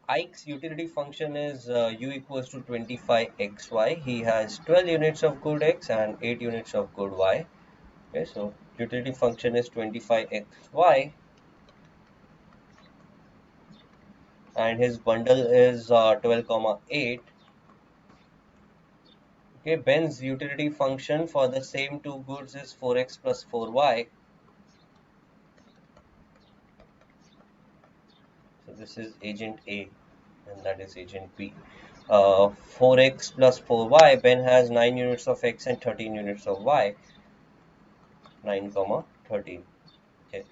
Ike's utility function is u equals to 25xy. He has 12 units of good x and 8 units of good y. Okay, so utility function is 25xy, and his bundle is 12,8. Okay, Ben's utility function for the same two goods is 4x plus 4y. So this is agent A and that is agent B. 4x plus 4y, Ben has 9 units of x and 13 units of y. 9 comma 13. Okay.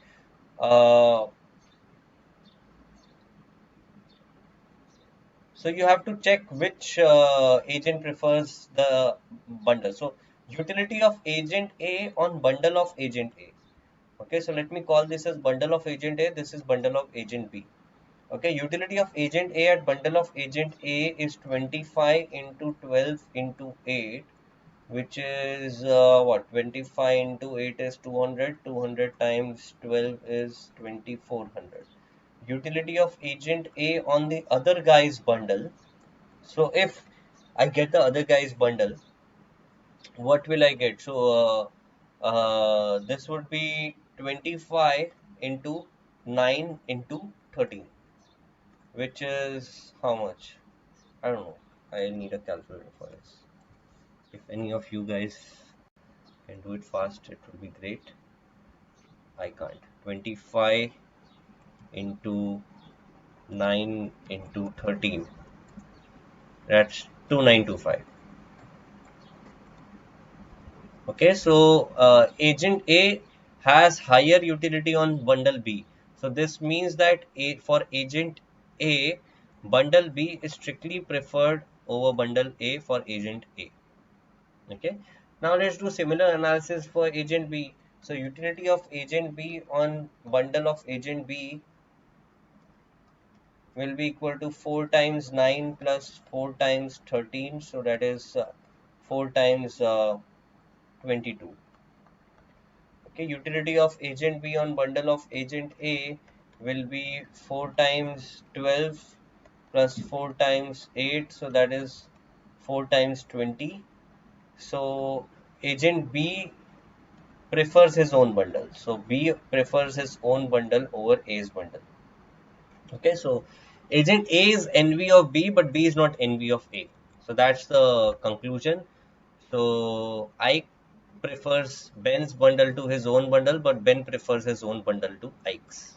Uh, so you have to check which agent prefers the bundle. So utility of agent A on bundle of agent A. Okay, so let me call this as bundle of agent A. This is bundle of agent B. Okay, utility of agent A at bundle of agent A is 25 into 12 into 8, which is what, 25 into 8 is 200. 200 times 12 is 2400. Utility of agent A on the other guy's bundle. So if I get the other guy's bundle, what will I get? So this would be 25 into 9 into 13, which is how much? I don't know. I need a calculator for this. If any of you guys can do it fast, it would be great. I can't. 25 into 9 into 13. That's 2925. Okay, so agent A has higher utility on bundle B. So this means that for agent A, bundle B is strictly preferred over bundle A for agent A. Okay, now let's do similar analysis for agent B. So utility of agent B on bundle of agent B will be equal to 4 times 9 plus 4 times 13. So that is 4 times 22. Okay, utility of agent B on bundle of agent A will be 4 times 12 plus 4 times 8. So that is 4 times 20. So agent B prefers his own bundle. So B prefers his own bundle over A's bundle. Okay, so agent A is envy of B, but B is not envy of A. So that's the conclusion. So I prefers Ben's bundle to his own bundle, but Ben prefers his own bundle to Ike's.